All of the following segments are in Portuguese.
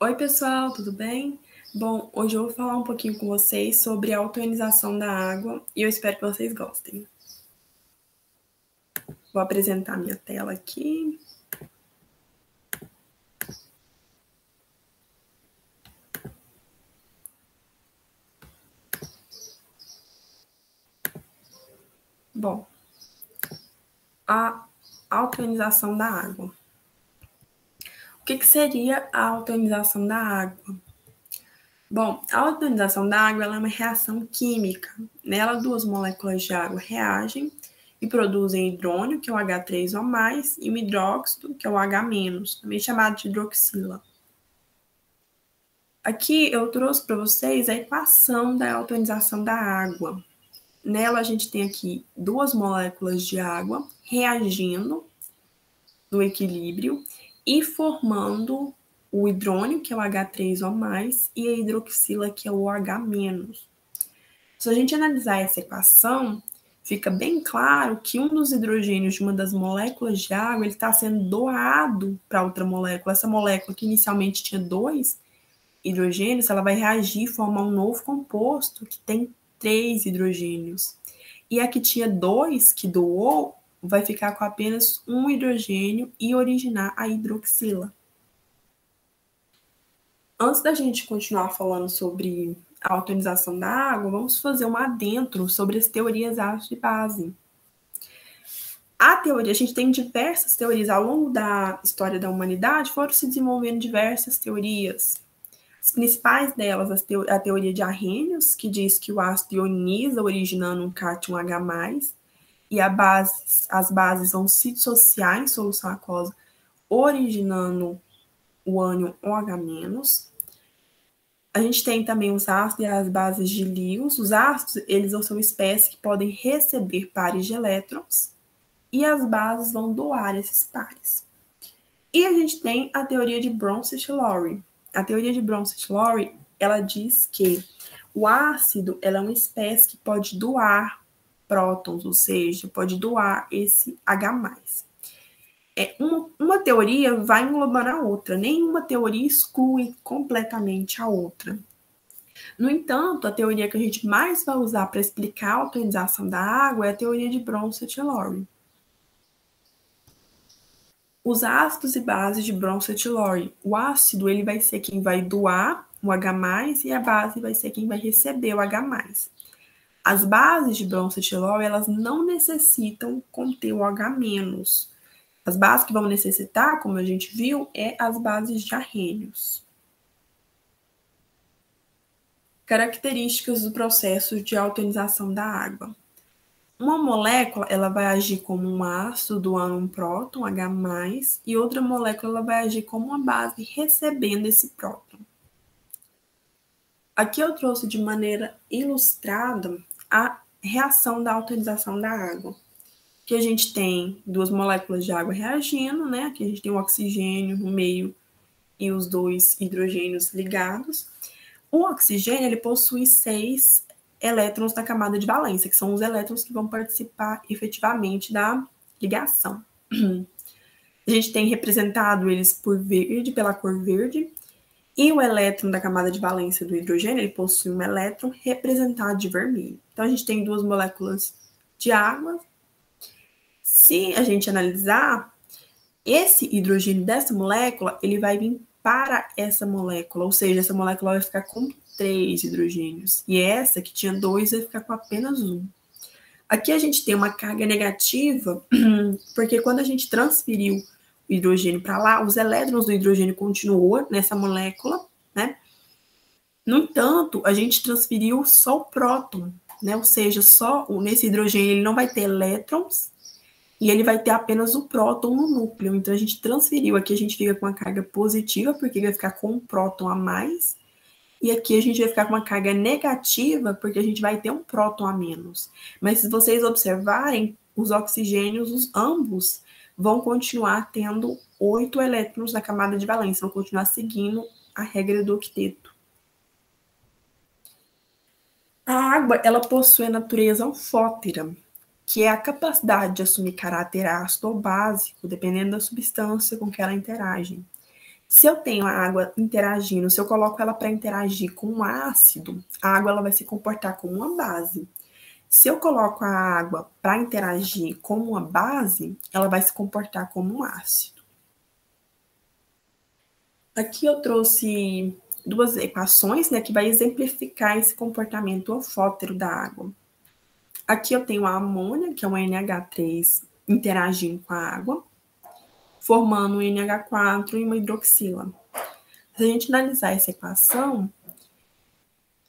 Oi, pessoal, tudo bem? Bom, hoje eu vou falar um pouquinho com vocês sobre a autoionização da água e eu espero que vocês gostem. Vou apresentar minha tela aqui. Bom, a autoionização da água. O que seria a autoionização da água? Bom, a autoionização da água é uma reação química. Nela, duas moléculas de água reagem e produzem hidrônio, que é o H3O+, e o hidróxido, que é o H-, também chamado de hidroxila. Aqui eu trouxe para vocês a equação da autoionização da água. Nela a gente tem aqui duas moléculas de água reagindo no equilíbrio e formando o hidrônio, que é o H3O+, e a hidroxila, que é o H-. Se a gente analisar essa equação, fica bem claro que um dos hidrogênios de uma das moléculas de água está sendo doado para outra molécula. Essa molécula que inicialmente tinha 2 hidrogênios, ela vai reagir e formar um novo composto que tem 3 hidrogênios. E a que tinha 2, que doou, vai ficar com apenas 1 hidrogênio e originar a hidroxila. Antes da gente continuar falando sobre a autoionização da água, vamos fazer um adentro sobre as teorias ácido e base. A gente tem diversas teorias ao longo da história da humanidade, foram se desenvolvendo diversas teorias. As principais delas, a teoria de Arrhenius, que diz que o ácido ioniza, originando um cátion H+, e as bases vão se dissociar em solução aquosa, originando o ânion OH-. A gente tem também os ácidos e as bases de Lewis. Os ácidos, eles são espécies que podem receber pares de elétrons, e as bases vão doar esses pares. E a gente tem a teoria de Bronsted-Lowry. A teoria de Bronsted-Lowry, ela diz que o ácido ela é uma espécie que pode doar prótons, ou seja, pode doar esse H+. Uma teoria vai englobando a outra, nenhuma teoria exclui completamente a outra. No entanto, a teoria que a gente mais vai usar para explicar a autoionização da água é a teoria de Bronsted-Lowry. Os ácidos e bases de Bronsted-Lowry. O ácido ele vai ser quem vai doar o H+, e a base vai ser quem vai receber o H+. As bases de Bronsted-Lowry, elas não necessitam conter o H-. As bases que vão necessitar, como a gente viu, é as bases de Arrhenius. Características do processo de autoionização da água. Uma molécula, ela vai agir como um ácido doando um próton, H+, e outra molécula ela vai agir como uma base recebendo esse próton. Aqui eu trouxe de maneira ilustrada a reação da autoionização da água. Que a gente tem duas moléculas de água reagindo, né? Aqui a gente tem o oxigênio no meio e os 2 hidrogênios ligados. O oxigênio, ele possui 6 elétrons na camada de valência, que são os elétrons que vão participar efetivamente da ligação. A gente tem representado eles por verde, pela cor verde, e o elétron da camada de valência do hidrogênio, ele possui um elétron representado de vermelho. Então, a gente tem duas moléculas de água. Se a gente analisar, esse hidrogênio dessa molécula, ele vai vir para essa molécula, ou seja, essa molécula vai ficar com 3 hidrogênios, e essa que tinha 2 vai ficar com apenas 1. Aqui a gente tem uma carga negativa, porque quando a gente transferiu o hidrogênio para lá, os elétrons do hidrogênio continuam nessa molécula, né? No entanto, a gente transferiu só o próton, né? Ou seja, só nesse hidrogênio ele não vai ter elétrons, e ele vai ter apenas o próton no núcleo. Então, a gente transferiu. Aqui a gente fica com uma carga positiva, porque vai ficar com um próton a mais. E aqui a gente vai ficar com uma carga negativa, porque a gente vai ter um próton a menos. Mas se vocês observarem, os oxigênios, ambos, vão continuar tendo 8 elétrons na camada de valência, vão continuar seguindo a regra do octeto. A água, ela possui a natureza anfótera, que é a capacidade de assumir caráter ácido ou básico, dependendo da substância com que ela interage. Se eu tenho a água interagindo, se eu coloco ela para interagir com um ácido, a água ela vai se comportar como uma base. Se eu coloco a água para interagir com uma base, ela vai se comportar como um ácido. Aqui eu trouxe duas equações, né, que vai exemplificar esse comportamento anfótero da água. Aqui eu tenho a amônia, que é um NH3 interagindo com a água, formando um NH4 e uma hidroxila. Se a gente analisar essa equação,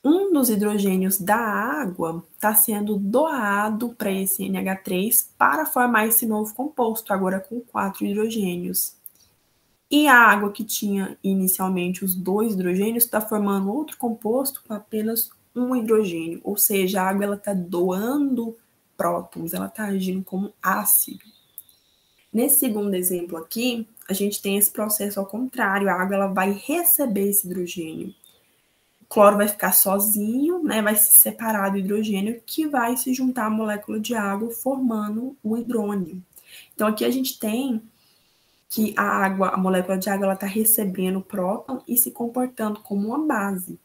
um dos hidrogênios da água está sendo doado para esse NH3 para formar esse novo composto, agora com 4 hidrogênios. E a água que tinha inicialmente os 2 hidrogênios está formando outro composto com apenas um hidrogênio, ou seja, a água está doando prótons, ela está agindo como ácido. Nesse segundo exemplo aqui, a gente tem esse processo ao contrário, a água ela vai receber esse hidrogênio. O cloro vai ficar sozinho, né, vai se separar do hidrogênio, que vai se juntar à molécula de água, formando o hidrônio. Então, aqui a gente tem que a água, a molécula de água, ela está recebendo próton e se comportando como uma base.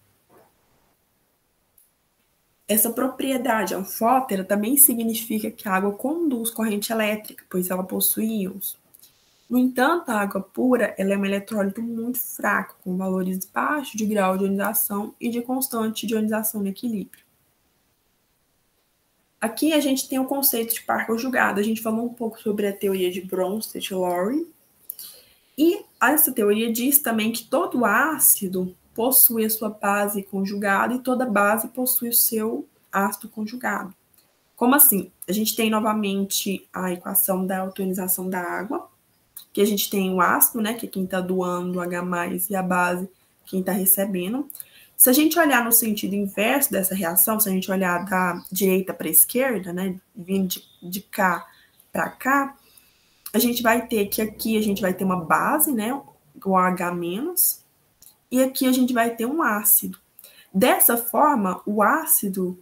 Essa propriedade anfótera também significa que a água conduz corrente elétrica, pois ela possui íons. No entanto, a água pura ela é um eletrólito muito fraco, com valores baixos de grau de ionização e de constante de ionização no equilíbrio. Aqui a gente tem o conceito de par conjugado. A gente falou um pouco sobre a teoria de Bronsted-Lowry. E essa teoria diz também que todo ácido possui a sua base conjugada e toda base possui o seu ácido conjugado. Como assim? A gente tem novamente a equação da autoionização da água, que a gente tem o ácido, né, que é quem está doando H+, e a base, quem está recebendo. Se a gente olhar no sentido inverso dessa reação, se a gente olhar da direita para a esquerda, né, vindo de cá para cá, a gente vai ter que aqui a gente vai ter uma base, né, o H-, e aqui a gente vai ter um ácido. Dessa forma, o ácido,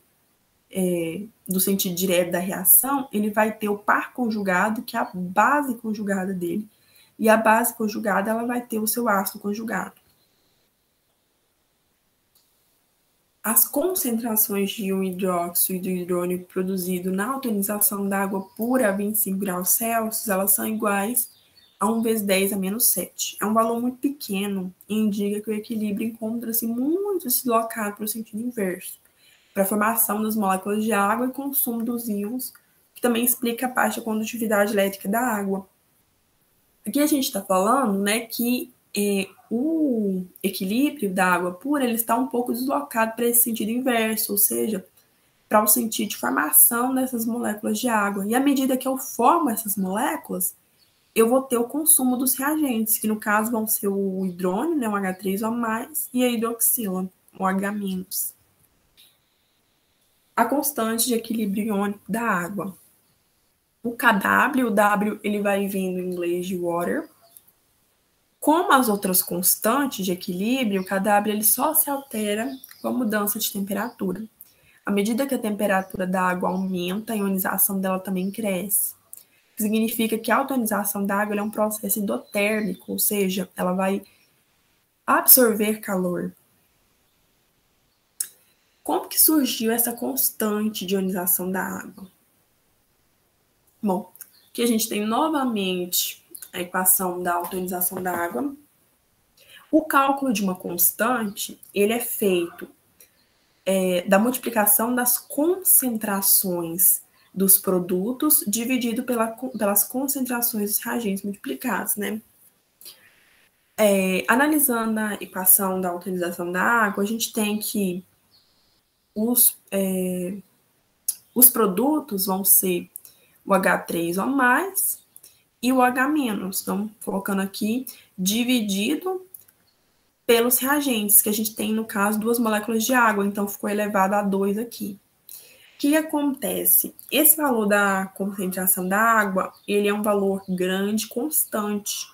do sentido direto da reação, ele vai ter o par conjugado, que é a base conjugada dele, e a base conjugada ela vai ter o seu ácido conjugado. As concentrações de um hidróxido e do hidrônio produzido na autoionização da água pura a 25 graus Celsius, elas são iguais a 1 vezes 10 a menos 7. É um valor muito pequeno e indica que o equilíbrio encontra-se muito deslocado para o sentido inverso, para a formação das moléculas de água e consumo dos íons, que também explica a baixa condutividade elétrica da água. Aqui a gente está falando, né, que o equilíbrio da água pura ele está um pouco deslocado para esse sentido inverso, ou seja, para o sentido de formação dessas moléculas de água. E à medida que eu formo essas moléculas, eu vou ter o consumo dos reagentes, que no caso vão ser o hidrônio, né, o H3O+, e a hidroxila, o H-. A constante de equilíbrio iônico da água. O Kw, o W ele vai vindo em inglês de water. Como as outras constantes de equilíbrio, o Kw ele só se altera com a mudança de temperatura. À medida que a temperatura da água aumenta, a ionização dela também cresce. Significa que a autoionização da água é um processo endotérmico, ou seja, ela vai absorver calor. Como que surgiu essa constante de ionização da água? Bom, aqui a gente tem novamente a equação da autoionização da água. O cálculo de uma constante, ele é feito da multiplicação das concentrações dos produtos dividido pelas concentrações dos reagentes multiplicados, né? Analisando a equação da autoionização da água, a gente tem que os produtos vão ser o H3O+, e o H-. Então, colocando aqui, dividido pelos reagentes, que a gente tem, no caso, 2 moléculas de água, então ficou elevado a 2 aqui. O que acontece? Esse valor da concentração da água, ele é um valor grande, constante.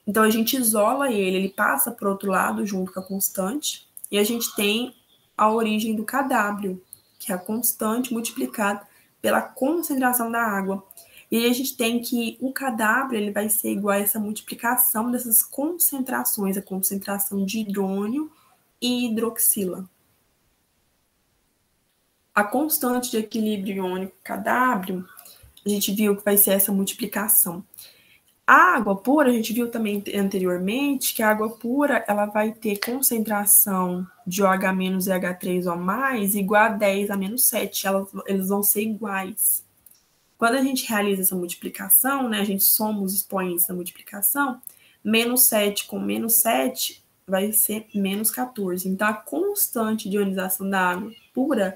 Então, a gente isola ele passa para o outro lado, junto com a constante, e a gente tem a origem do Kw, que é a constante multiplicada pela concentração da água. E aí a gente tem que o Kw ele vai ser igual a essa multiplicação dessas concentrações, a concentração de hidrônio e hidroxila. A constante de equilíbrio iônico Kw, a gente viu que vai ser essa multiplicação. A água pura, a gente viu também anteriormente que a água pura ela vai ter concentração de OH- e H3O+, igual a 10 a menos 7. Eles vão ser iguais. Quando a gente realiza essa multiplicação, né, a gente soma os expoentes da multiplicação, menos 7 com menos 7 vai ser menos 14. Então, a constante de ionização da água pura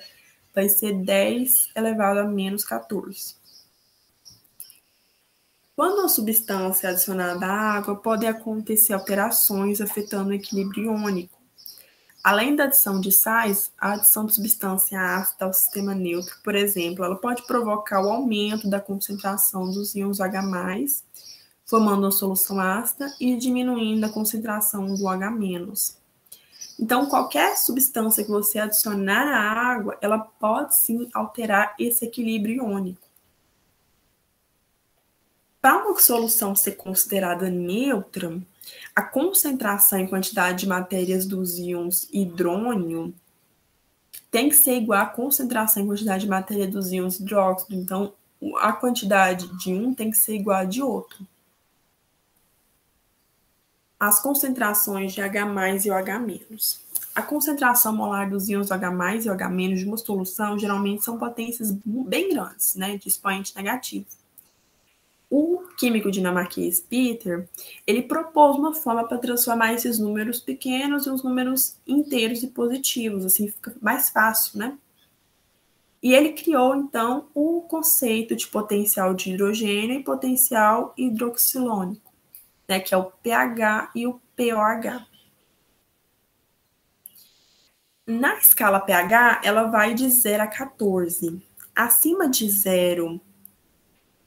vai ser 10 elevado a menos 14. Quando uma substância é adicionada à água, podem acontecer alterações afetando o equilíbrio iônico. Além da adição de sais, a adição de substância ácida ao sistema neutro, por exemplo, ela pode provocar o aumento da concentração dos íons H+, formando uma solução ácida e diminuindo a concentração do H-. Então, qualquer substância que você adicionar à água, ela pode sim alterar esse equilíbrio iônico. Para uma solução ser considerada neutra, a concentração em quantidade de matérias dos íons hidrônio tem que ser igual à concentração em quantidade de matéria dos íons hidróxido. Então, a quantidade de um tem que ser igual a de outro. As concentrações de H+ e OH-. A concentração molar dos íons H+ e OH- de uma solução geralmente são potências bem grandes, né, de expoente negativo. O químico dinamarquês Peter, ele propôs uma forma para transformar esses números pequenos em uns números inteiros e positivos, assim fica mais fácil, né? E ele criou, então, o conceito de potencial de hidrogênio e potencial hidroxilônico, né, que é o pH e o pOH. Na escala pH, ela vai de 0 a 14. Acima de 0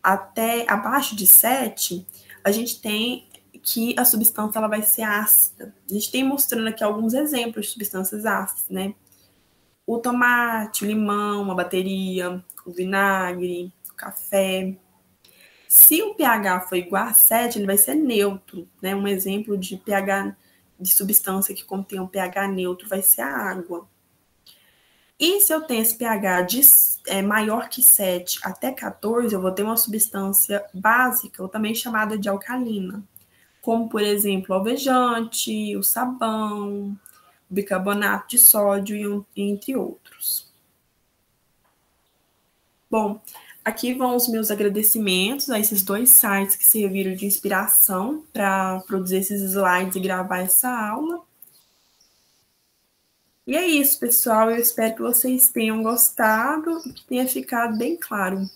até abaixo de 7, a gente tem que a substância ela vai ser ácida. A gente tem mostrando aqui alguns exemplos de substâncias ácidas, né? O tomate, o limão, a bateria, o vinagre, o café. Se o pH for igual a 7, ele vai ser neutro, né? Um exemplo de pH de substância que contém um pH neutro vai ser a água. E se eu tenho esse pH maior que 7 até 14, eu vou ter uma substância básica, ou também chamada de alcalina, como, por exemplo, o alvejante, o sabão, o bicarbonato de sódio, entre outros. Bom, aqui vão os meus agradecimentos a esses dois sites que serviram de inspiração para produzir esses slides e gravar essa aula. E é isso, pessoal. Eu espero que vocês tenham gostado e que tenha ficado bem claro.